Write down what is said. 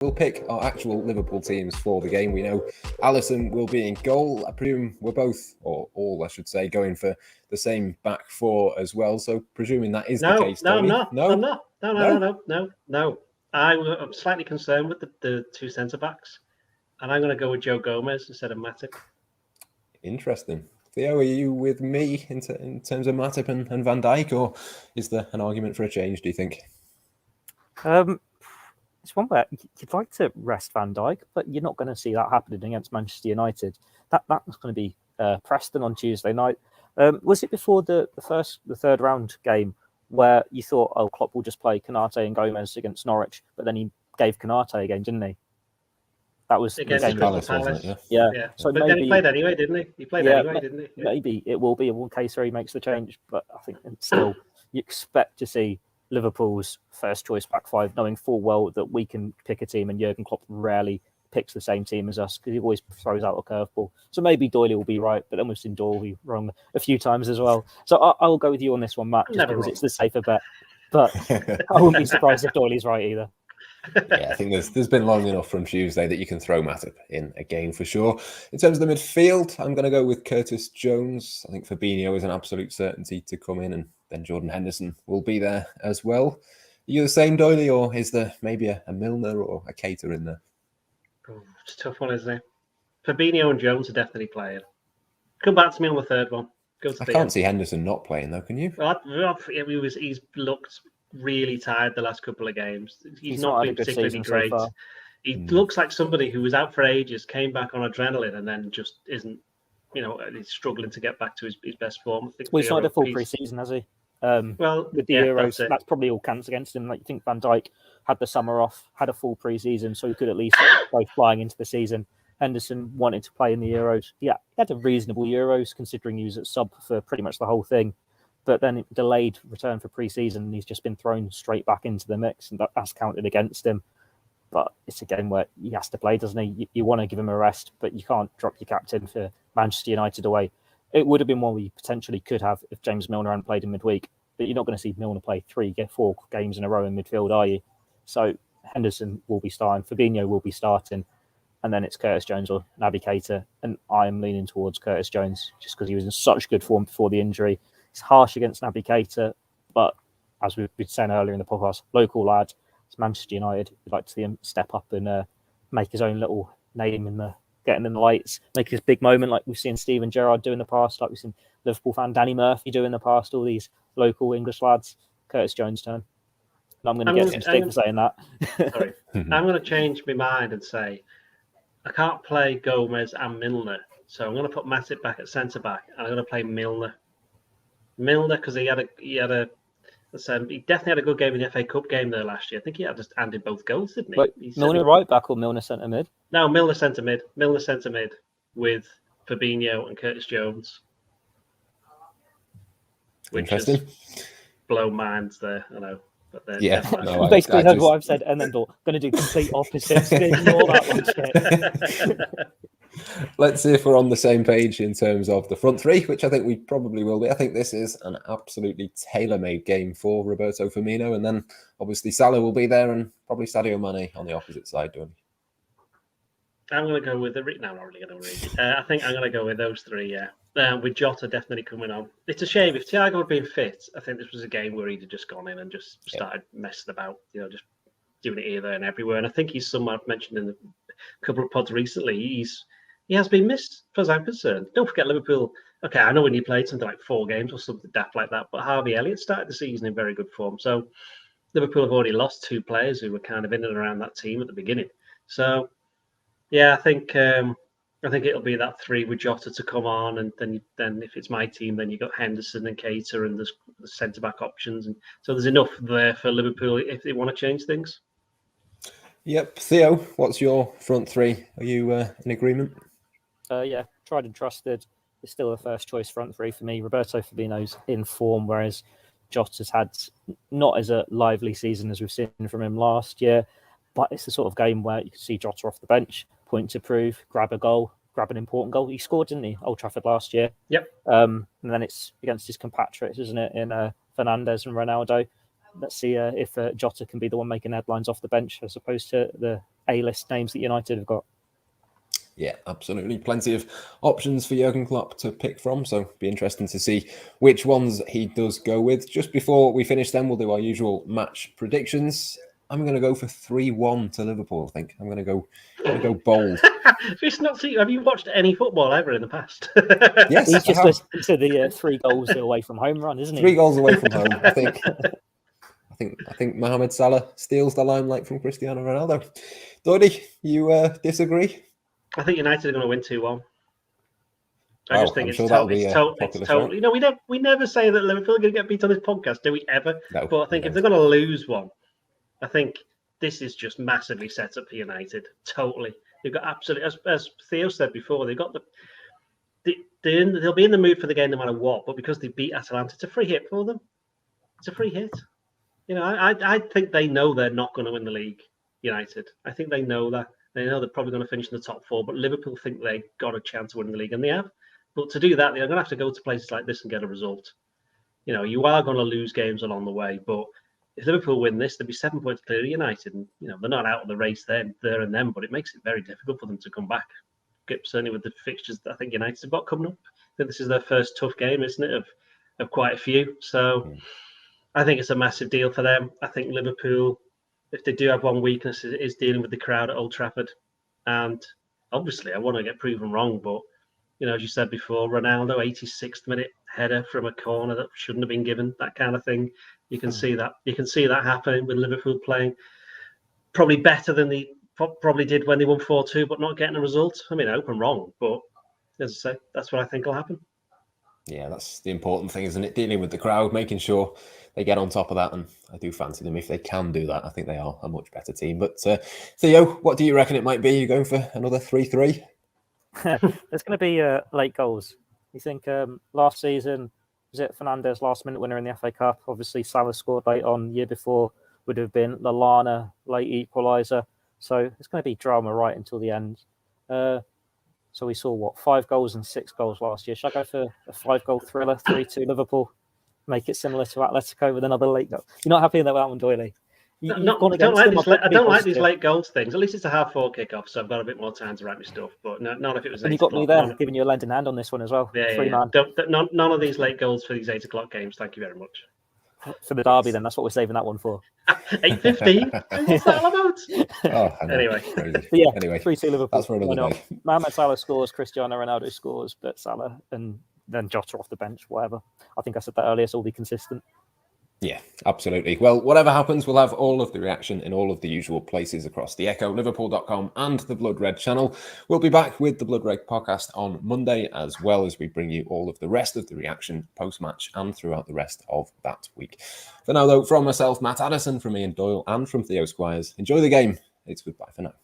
We'll pick our actual Liverpool teams for the game. We know Alisson will be in goal. I presume we're both, or all I should say, going for the same back four as well. So presuming that is the case, No, Tony. I'm not. No. I'm slightly concerned with the two centre-backs, and I'm going to go with Joe Gomez instead of Matip. Interesting. Theo, are you with me in terms of Matip and Van Dijk, or is there an argument for a change, do you think? It's one where you'd like to rest Van Dijk, but you're not going to see that happening against Manchester United. That's going to be Preston on Tuesday night. Was it before the third round game where you thought, oh, Klopp will just play Konate and Gomez against Norwich, but then he gave Konate again, didn't he? That was against the game Palace, wasn't it? Yeah. So but maybe, then he played anyway, didn't he? He played anyway, didn't he? Yeah. Maybe it will be a one case where he makes the change, but I think still you expect to see Liverpool's first choice back five, knowing full well that we can pick a team, and Jurgen Klopp rarely picks the same team as us because he always throws out a curveball. So maybe Doyley will be right, but then we've seen Doyley wrong a few times as well. So I'll go with you on this one, Matt, just because it's the safer bet. But I wouldn't be surprised if Doyley's right either. Yeah, I think there's been long enough from Tuesday that you can throw Matip in a game for sure. In terms of the midfield, I'm going to go with Curtis Jones. I think Fabinho is an absolute certainty to come in, and then Jordan Henderson will be there as well. Are you the same, Doyley, or is there maybe a Milner or a Keita in there? Oh, it's a tough one, isn't it? Fabinho and Jones are definitely playing. Come back to me on the third one. I can't see Henderson not playing, though, can you? Well, he's looked really tired the last couple of games. He's not been particularly great. So he looks like somebody who was out for ages, came back on adrenaline, and then just isn't, he's struggling to get back to his best form. I think he's not had a full pre-season, has he? With the Euros, that's probably all counts against him. Like, you think Van Dijk had the summer off, had a full pre-season, so he could at least go flying into the season. Henderson wanted to play in the Euros. Yeah, he had a reasonable Euros considering he was at sub for pretty much the whole thing. But then it delayed return for pre-season, and he's just been thrown straight back into the mix, and that's counted against him. But it's a game where he has to play, doesn't he? You want to give him a rest, but you can't drop your captain for Manchester United away. It would have been one we potentially could have if James Milner hadn't played in midweek, but you're not going to see Milner play 4 games in a row in midfield, are you? So Henderson will be starting, Fabinho will be starting, and then it's Curtis Jones or Naby Keita, and I am leaning towards Curtis Jones just because he was in such good form before the injury. It's harsh against Naby Keita, but as we've been saying earlier in the podcast, local lad, it's Manchester United. We'd like to see him step up and make his own little name getting in the lights, make his big moment like we've seen Steven Gerrard do in the past, like we've seen Liverpool fan Danny Murphy do in the past, all these local English lads. Curtis Jones' turn. And I'm going to get some stick for saying that. Sorry. I'm going to change my mind and say I can't play Gomez and Milner, so I'm going to put Matip back at centre-back, and I'm going to play Milner. Because he definitely had a good game in the FA Cup game there last year. I think he had just handed both goals, didn't he? Wait, Milner right back or Milner centre mid? No, Milner centre mid. Milner centre mid with Fabinho and Curtis Jones. Interesting. Blow minds there, I know. But no, basically heard what I've said and then thought, going to do complete opposites. Ignore that one. Let's see if we're on the same page in terms of the front three, which I think we probably will be. I think this is an absolutely tailor-made game for Roberto Firmino, and then obviously Salah will be there, and probably Sadio Mane on the opposite side doing. I'm going to go with I'm not really going to read. I think I'm going to go with those three. Yeah, with Jota definitely coming on. It's a shame if Thiago had been fit. I think this was a game where he'd have just gone in and just started messing about. Just doing it here, there, and everywhere. And I think he's someone I've mentioned in a couple of pods recently. He has been missed, as far as I'm concerned. Don't forget Liverpool. Okay, I know when he played something like 4 games or something daft like that, but Harvey Elliott started the season in very good form. So Liverpool have already lost 2 players who were kind of in and around that team at the beginning. So yeah, I think it'll be that 3 with Jota to come on, and then if it's my team, then you've got Henderson and Keita and there's the centre back options, and so there's enough there for Liverpool if they want to change things. Yep, Theo, what's your front 3? Are you in agreement? Yeah, tried and trusted. It's still a first choice front 3 for me. Roberto Firmino's in form, whereas Jota's had not as a lively season as we've seen from him last year. But it's the sort of game where you can see Jota off the bench, point to prove, grab an important goal. He scored, didn't he, Old Trafford last year? Yep. And then it's against his compatriots, isn't it, in Fernandes and Ronaldo. Let's see if Jota can be the one making headlines off the bench as opposed to the A-list names that United have got. Yeah, absolutely. Plenty of options for Jurgen Klopp to pick from. So be interesting to see which ones he does go with. Just before we finish then, we'll do our usual match predictions. I'm going to go for 3-1 to Liverpool, I think. I'm going to go bold. It's not. Have you watched any football ever in the past? Yes, he's just listening to the 3 goals away from home run, isn't he? 3 goals away from home, I think. I think Mohamed Salah steals the limelight from Cristiano Ronaldo. Doddy, you disagree? I think United are going to win 2-1. I just think it's totally. You know, we never say that Liverpool are going to get beat on this podcast, do we ever? No, but I think if they're going to lose one, I think this is just massively set up for United. Totally, they've got absolutely, as Theo said before, they've got they'll be in the mood for the game no matter what. But because they beat Atalanta, it's a free hit for them. It's a free hit. You know, I think they know they're not going to win the league. United, I think they know that. They know they're probably going to finish in the top 4, but Liverpool think they've got a chance of winning the league, and they have. But to do that, they're going to have to go to places like this and get a result. You know, you are going to lose games along the way, but if Liverpool win this, they'll be 7 points clear of United. And, you know, they're not out of the race there and then, but it makes it very difficult for them to come back. Certainly with the fixtures that I think United have got coming up. I think this is their first tough game, isn't it, of quite a few. So I think it's a massive deal for them. I think Liverpool, if they do have one weakness, it is dealing with the crowd at Old Trafford. And obviously, I want to get proven wrong, but, you know, as you said before, Ronaldo, 86th minute header from a corner that shouldn't have been given, that kind of thing. You can see that. You can see that happening with Liverpool playing probably better than they probably did when they won 4-2, but not getting a result. I mean, I hope I'm wrong, but as I say, that's what I think will happen. Yeah, that's the important thing, isn't it? Dealing with the crowd, making sure they get on top of that. And I do fancy them if they can do that. I think they are a much better team. But Theo, what do you reckon it might be? You're going for another 3-3? There's going to be late goals. You think last season, was it Fernandes' last-minute winner in the FA Cup? Obviously, Salah scored late on. Year before would have been Lallana, late equaliser. So it's going to be drama right until the end. So we saw, 5 goals and 6 goals last year. Should I go for a 5-goal thriller, 3-2 Liverpool? Make it similar to Atletico with another late goal. You're not happy with that one, Doyley? I don't like these late goals things. At least it's a half-4 kickoff, so I've got a bit more time to write my stuff. But not if it was. And you got me there, giving you a lending hand on this one as well. Yeah. None of these late goals for these 8 o'clock games. Thank you very much. For the derby, then that's what we're saving that one for. 8:15. What's that all about? Anyway, anyway, 3-2 Liverpool. That's for another day. Mohamed Salah scores, Cristiano Ronaldo scores, but Salah and then Jota off the bench, whatever. I think I said that earlier, so we'll be consistent. Yeah, absolutely. Well, whatever happens, we'll have all of the reaction in all of the usual places across the Echo, Liverpool.com and the Blood Red channel. We'll be back with the Blood Red podcast on Monday, as well as we bring you all of the rest of the reaction post-match and throughout the rest of that week. For now, though, from myself, Matt Addison, from Ian Doyle and from Theo Squires, enjoy the game. It's goodbye for now.